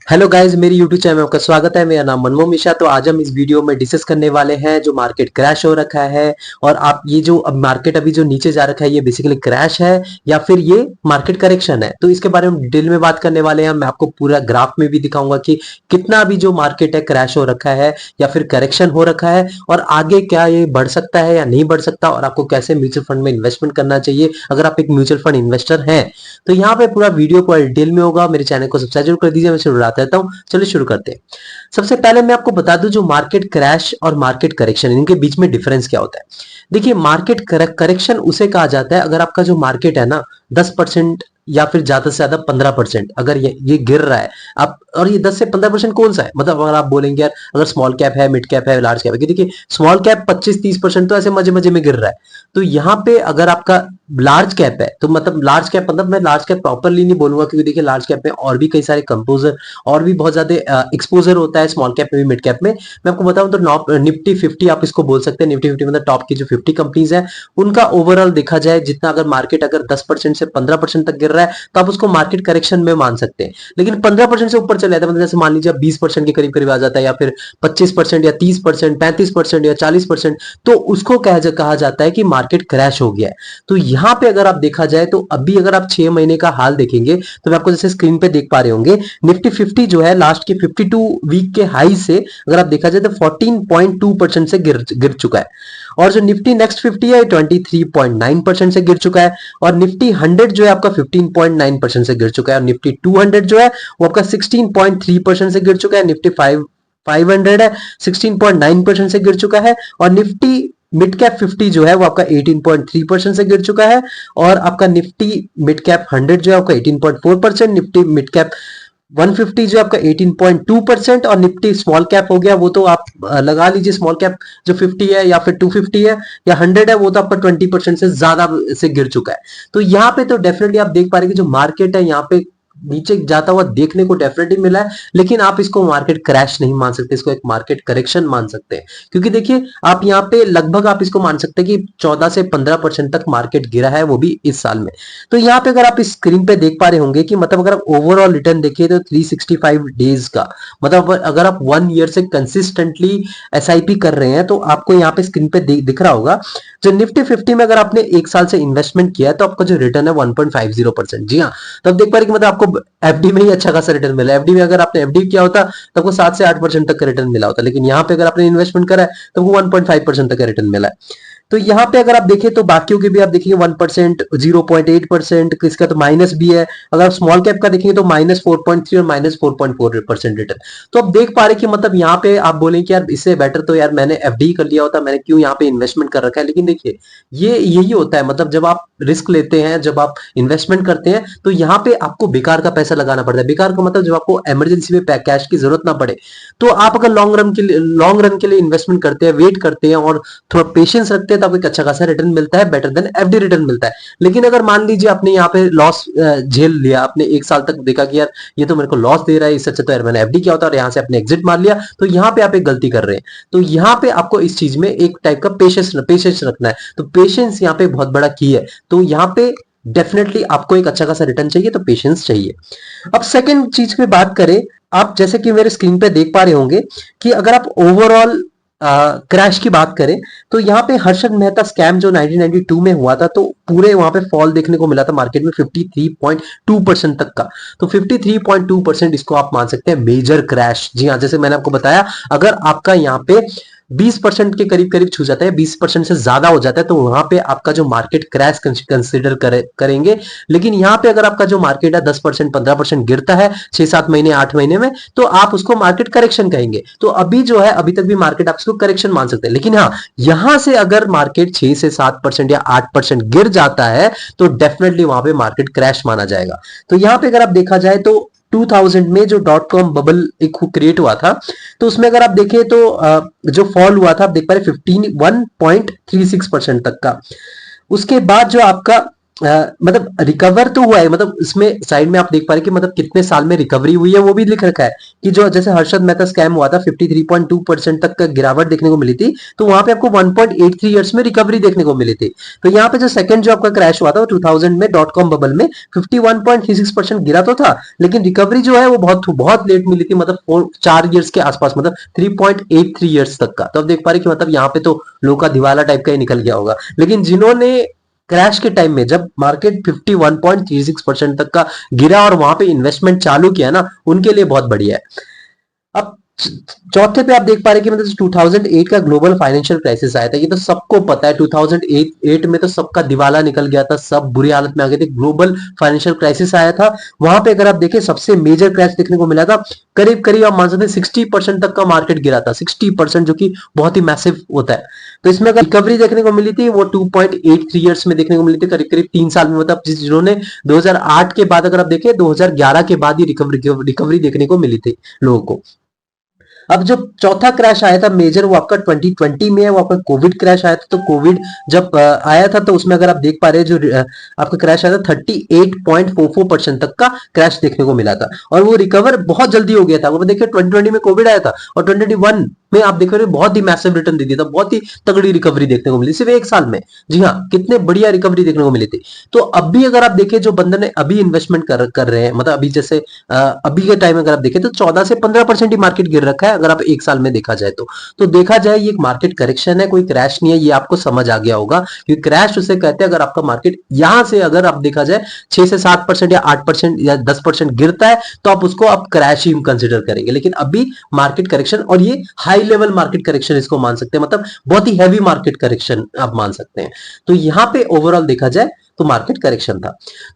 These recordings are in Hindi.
हेलो गाइस, मेरी यूट्यूब चैनल में आपका स्वागत है। मेरा नाम मनमोहन मिश्रा। तो आज हम इस वीडियो में डिस्कस करने वाले हैं जो मार्केट क्रैश हो रखा है। और आप ये जो अब मार्केट अभी जो नीचे जा रखा है, ये बेसिकली क्रैश है या फिर ये मार्केट करेक्शन है। तो इसके बारे में डिटेल में बात करने वाले हैं। मैं आपको पूरा ग्राफ में भी दिखाऊंगा कि कितना अभी जो मार्केट है क्रैश हो रखा है या फिर करेक्शन हो रखा है, और आगे क्या ये बढ़ सकता है या नहीं बढ़ सकता, और आपको कैसे म्यूचुअल फंड में इन्वेस्टमेंट करना चाहिए अगर आप एक म्यूचुअल फंड इन्वेस्टर हैं। तो यहाँ पे पूरा वीडियो पूरा डिटेल में होगा। मेरे चैनल को सब्सक्राइब जरूर कर दीजिए। मैं शुरू रहता हूँ, चलिए शुरू करते हैं। सबसे पहले मैं आपको बता दूं जो मार्केट क्रैश और मार्केट करेक्शन, इनके बीच में डिफरेंस क्या होता है। देखिए, मार्केट करेक्शन उसे कहा जाता है अगर आपका जो मार्केट है ना 10% या फिर ज्यादा से ज्यादा 15% अगर ये गिर रहा है। आप और ये 10 से 15% कौन सा है, मतलब अगर आप बोलेंगे यार अगर स्मॉल कैप है, मिड कैप है, लार्ज कैप है, कि देखिए स्मॉल कैप 25-30% तो ऐसे मजे मजे में गिर रहा है। तो यहाँ पे अगर आपका लार्ज कैप है, तो मतलब लार्ज कैप, मतलब मैं लार्ज कैप प्रॉपरली नहीं बोलूंगा, क्योंकि देखिए लार्ज कैप में और भी कई सारे कंपोजर और भी बहुत ज्यादा एक्सपोजर होता है। स्मॉल कैप में भी, मिड कैप में। मैं आपको बताऊं तो निफ्टी 50 आप इसको बोल सकते हैं। निफ्टी 50 मतलब टॉप की जो 50 कंपनीज है, उनका ओवरऑल देखा जाए, जितना अगर मार्केट अगर 10% से 15% तक गिर रहा है, तो आप उसको मार्केट करेक्शन में मान सकते हैं। लेकिन 15% से ऊपर चले जाता है, मतलब जैसे मान लीजिए 20% के करीब करीब आ जाता है, या फिर 25% या 30%, 35% या 40%, तो उसको कहा जाता है कि मार्केट क्रैश हो गया है। तो यहां पे अगर आप देखा जाए, तो अभी अगर आप 6 महीने का हाल देखेंगे, तो मैं आपको जैसे स्क्रीन पे देख पा रहे होंगे, निफ्टी 50 जो है लास्ट के 52 वीक के हाई से अगर आप देखा जाए तो 14.2% से गिर चुका है। और जो निफ्टी नेक्स्ट 50 है 23.9% से गिर चुका है। और निफ्टी 100 जो है आपका 15.9% से गिर चुका है। और निफ्टी 200 जो है वो आपका 16.3% से गिर चुका है। निफ्टी 500 है 16.9% से गिर चुका है। और निफ्टी मिड कैप 50 जो है वो आपका 18.3% से गिर चुका है। और आपका निफ्टी मिड कैप 100 जो है आपका 18.4%। निफ्टी मिड कैप 150 जो आपका 18.2%। और निफ्टी स्मॉल कैप हो गया, वो तो आप लगा लीजिए, स्मॉल कैप जो 50 है या फिर 250 है या 100 है, वो तो आपका 20% से ज्यादा से गिर चुका है। तो यहाँ पे तो डेफिनेटली आप देख पा रहे हैं कि जो मार्केट है यहाँ पे नीचे जाता हुआ देखने को डेफिनेटली मिला है। लेकिन आप इसको मार्केट क्रैश नहीं मान सकते, इसको एक मार्केट करेक्शन मान सकते हैं। क्योंकि देखिए आप यहाँ पे लगभग आप इसको मान सकते हैं कि 14 से 15% तक मार्केट गिरा है, वो भी इस साल में। तो यहाँ पे अगर आप इस स्क्रीन पे देख पा रहे होंगे कि मतलब अगर आप ओवरऑल रिटर्न देखिए तो 365 डेज का, मतलब अगर आप 1 ईयर से कंसिस्टेंटली एसआईपी कर रहे हैं, तो आपको यहाँ पे स्क्रीन पे दिख रहा होगा। जो निफ्टी 50 में अगर आपने 1 साल से इन्वेस्टमेंट किया है, तो आपका जो रिटर्न है 1.50%। जी हाँ, तो आप देख पा रहे कि मतलब आपको एफडी में ही अच्छा खासा रिटर्न मिला है। एफडी में अगर आपने एफडी किया होता तो आपको 7 से 8% तक का रिटर्न मिला होता, लेकिन यहाँ पे अगर आपने इन्वेस्टमेंट करा है तो आपको 1.5% तक का रिटर्न मिला है। तो यहाँ पे अगर आप देखें तो बाकियों के भी आप देखेंगे 1%, 0.8%, किसका तो माइनस भी है। अगर आप स्मॉल कैप का देखेंगे तो -4.3 और -4.4% रिटर्न। तो आप देख पा रहे कि मतलब यहाँ पे आप बोले कि यार इससे बेटर तो यार मैंने एफडी कर लिया होता, मैंने क्यों यहाँ पे इन्वेस्टमेंट कर रखा है। लेकिन देखिए ये यही होता है, मतलब जब आप रिस्क लेते हैं, जब आप इन्वेस्टमेंट करते हैं, तो यहाँ पे आपको बेकार का पैसा लगाना पड़ता है। बेकार का मतलब जब आपको इमरजेंसी में कैश की जरूरत ना पड़े, तो आप अगर लॉन्ग रन के लिए इन्वेस्टमेंट करते हैं, वेट करते हैं और थोड़ा पेशेंस रखते हैं, तो आपको एक अच्छा खासा रिटर्न मिलता है, बेटर देन एफडी रिटर्न मिलता है। लेकिन अगर मान लीजिए आपने यहाँ पे लॉस झेल लिया, आपने 1 साल तक देखा कि यार ये तो मेरे को लॉस दे रहा है, इससे अच्छा तो यार मैंने एफडी किया होता और यहाँ से अपने एग्जिट मार लिया, तो यहाँ पे आप एक गलती कर रहे हैं। तो यहाँ पे आपको इस चीज में एक टाइप का पेशेंस रखना है। तो पेशेंस यहाँ पे बहुत बड़ा की है। तो यहाँ पे डेफिनेटली आपको एक अच्छा खासा रिटर्न चाहिए, तो पेशेंस चाहिए। अब सेकंड चीज की बात करें, आप जैसे कि मेरे स्क्रीन पे देख पा रहे होंगे कि अगर आप ओवरऑल क्रैश की बात करें, तो यहाँ पे हर्षद मेहता स्कैम जो 1992 में हुआ था, तो पूरे वहां पे फॉल देखने को मिला था मार्केट में 53.2% तक का। तो 53.2% इसको आप मान सकते हैं मेजर क्रैश। जी हाँ, जैसे मैंने आपको बताया, अगर आपका यहाँ पे 20% के करीब करीब छू जाता है, 20% से ज्यादा हो जाता है, तो वहां पे आपका जो मार्केट क्रैश कंसिडर करेंगे। लेकिन यहाँ पे अगर आपका जो मार्केट है 10%, 15% गिरता है 6-7 महीने, 8 महीने में, तो आप उसको मार्केट करेक्शन कहेंगे। तो अभी जो है, अभी तक भी मार्केट आप उसको करेक्शन मान सकते हैं। लेकिन हाँ, यहां से अगर मार्केट 6 से 7% या 8% गिर जाता है, तो डेफिनेटली वहां पे मार्केट क्रैश माना जाएगा। तो यहाँ पे अगर आप देखा जाए तो 2000 में जो डॉट कॉम बबल एक क्रिएट हुआ था, तो उसमें अगर आप देखें तो जो फॉल हुआ था, आप देख पा रहे 1.36% तक का। उसके बाद जो आपका मतलब रिकवर तो हुआ है, मतलब इसमें साइड में आप देख पा रहे हैं कि मतलब कितने साल में रिकवरी हुई है वो भी लिख रखा है कि जो जैसे हर्षद मेहता स्कैम हुआ था 53.2% तक का गिरावट देखने को मिली थी, तो वहां पे आपको 1.83 इयर्स में रिकवरी देखने को मिली थी। तो यहाँ पे जो सेकंड जो आपका क्रैश हुआ था 2000 में डॉट कॉम बबल में 51.36% गिरा तो था, लेकिन रिकवरी जो है वो बहुत बहुत लेट मिली थी, मतलब 4 इयर्स के आसपास, मतलब 3.83 इयर्स तक का। तो अब देख पा रहे कि मतलब यहाँ पे तो लोगों का दिवाला टाइप का ही निकल गया होगा। लेकिन जिन्होंने क्रैश के टाइम में जब मार्केट 51.36% तक का गिरा और वहां पे इन्वेस्टमेंट चालू किया ना, उनके लिए बहुत बढ़िया है। अब चौथे पे आप देख पा रहे हैं कि मतलब 2008 का ग्लोबल फाइनेंशियल क्राइसिस आया था, ये तो सबको पता है। 2008 में तो सबका दिवाला निकल गया था, सब बुरी हालत में आ गए थे, ग्लोबल फाइनेंशियल क्राइसिस आया था। वहां पे अगर आप देखें सबसे मेजर क्रैश देखने को मिला था, करीब करीब आप मान सकते हैं 60% तक का मार्केट गिरा था, 60%, जो कि बहुत ही मैसिव होता है। तो इसमें अगर रिकवरी देखने को मिली थी वो 2.83 इयर्स में देखने को मिली थी, करीब करीब 3 साल में, मतलब जिन्होंने 2008 के बाद अगर आप देखें 2011 के बाद ही रिकवरी देखने को मिली थी लोगों को। अब जो चौथा क्रैश आया था मेजर वो आपका 2020 में है, वो आपका कोविड क्रैश आया था। तो कोविड जब आया था तो उसमें अगर आप देख पा रहे हैं जो आपका क्रैश आया था 38.44% तक का क्रैश देखने को मिला था, और वो रिकवर बहुत जल्दी हो गया था। वो देखिए 2020 में कोविड आया था और 2021 में आप देख रहे हो बहुत ही मैसिव रिटर्न दे दिया था, बहुत ही तगड़ी रिकवरी देखने को मिली सिर्फ 1 साल में। जी हाँ, कितने बढ़िया रिकवरी देखने को मिली थी। तो अब भी अगर आप देखें जो बंदे ने अभी इन्वेस्टमेंट कर रहे हैं, मतलब अभी जैसे अभी के टाइम में अगर आप देखें तो 14 से 15% ही मार्केट गिर रखा है अगर आप 1 साल में देखा जाए तो देखा जाए ये एक मार्केट करेक्शन है, कोई क्रैश नहीं है। ये आपको समझ आ गया होगा कि क्रैश उसे कहते हैं अगर आपका मार्केट यहां से अगर आप देखा जाए 6 से 7% या 8% या 10% गिरता है तो आप उसको आप क्रैश ही कंसिडर करेंगे। लेकिन अभी मार्केट करेक्शन, और ये हाई लेवल मार्केट करेक्शन इसको मान सकते हैं, मतलब बहुत ही हैवी मार्केट करेक्शन आप मान सकते हैं। तो यहां पे ओवरऑल देखा जाए तो मार्केट करेक्शन था।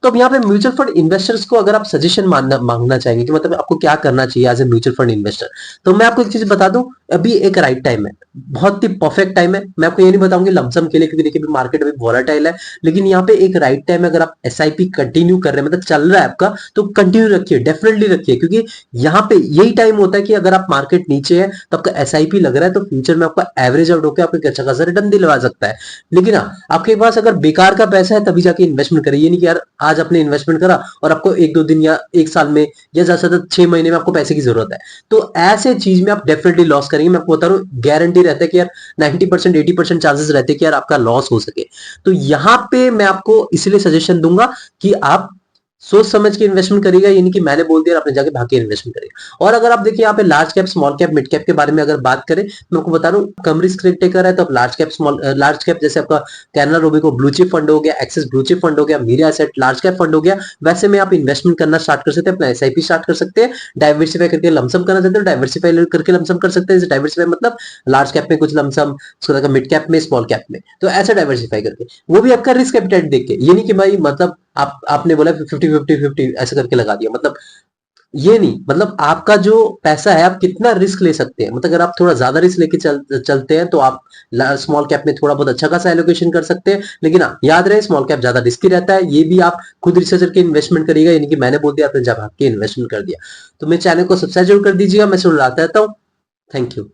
तो अब यहाँ पे म्यूचुअल फंड इन्वेस्टर्स को अगर आप सजेशन मांगना चाहेंगे कि मतलब आपको क्या करना चाहिए as a mutual fund investor, तो मैं आपको एक चीज बता दूं, अभी एक राइट टाइम है, बहुत ही परफेक्ट टाइम है। मैं आपको ये नहीं बताऊंगी लमसम के लिए, क्योंकि देखिए मार्केट अभी वॉलेटाइल है, लेकिन यहाँ पे एक राइट टाइम है। अगर आप एसआईपी कंटिन्यू कर रहे हैं, मतलब चल रहा है आपका, तो कंटिन्यू रखिए, डेफिनेटली रखिए, क्योंकि यहाँ पे यही टाइम होता है कि अगर आप मार्केट नीचे है तो आपका एसआईपी लग रहा है, तो फ्यूचर में आपका एवरेज आउट होकर आपको एक अच्छा खासा रिटर्न दिलवा सकता है। लेकिन हाँ, आपके पास अगर बेकार का पैसा है तभी जाके इन्वेस्टमेंट करिए। ये नहीं कि यार आज आपने इन्वेस्टमेंट करा और आपको 1-2 दिन या 1 साल में या ज्यादा से ज्यादा 6 महीने में आपको पैसे की जरूरत है, तो ऐसे चीज में आप डेफिनेटली लॉस करेंगे। मैं आपको बता रहा हूँ, गारंटी रहता है कि यार 90% 80% चांसेस रहते हैं कि यार आपका लॉस हो सके। तो यहां पे मैं आपको इसलिए सजेशन दूंगा कि आप सोच समझ के इन्वेस्टमेंट करिएगा, यानी कि मैंने बोल दिया आपने जाके भाग के इन्वेस्टमेंट करिएगा। और अगर आप देखिए यहाँ पे large cap, small cap, mid cap के बारे में अगर बात करें, मैं आपको बता रहा हूँ कम रिस्क टेकर है तो आप लार्ज कैप जैसे आपका Canara Robeco blue chip fund हो गया, एक्सिस ब्लू चिप फंड हो गया, Mirae asset large cap fund हो गया, वैसे में आप इन्वेस्टमेंट करना स्टार्ट कर सकते हैं, अपना एसआईपी स्टार्ट कर सकते हैं। डाइवर्सिफाई करके लमसम करना चाहते हैं, डाइवर्सिफाई करके लमसम कर सकते हैं। डाइवर्सिफाई मतलब लार्ज कैप में कुछ लमसम, उसको मिड कैप में, स्मॉल कैप में, तो ऐसा डाइवर्सिफाई करके वो भी आपका रिस्क एपिटाइट देख के, ये नहीं कि भाई मतलब आपने बोला 50-50-50 ऐसे करके लगा दिया, मतलब ये नहीं, मतलब आपका जो पैसा है आप कितना रिस्क ले सकते हैं। मतलब अगर आप थोड़ा ज्यादा रिस्क लेके चलते हैं तो आप स्मॉल कैप में थोड़ा बहुत अच्छा खासा एलोकेशन कर सकते हैं। लेकिन हाँ, याद रहे स्मॉल कैप ज्यादा रिस्की रहता है, ये भी आप खुद रिसर्च करके इन्वेस्टमेंट करिएगा, यानी कि मैंने बोल दिया आपने जब आपके इन्वेस्टमेंट कर दिया। तो मेरे चैनल को सब्सक्राइब जरूर कर दीजिएगा, मैं सुन रहा रहता हूँ। Thank you.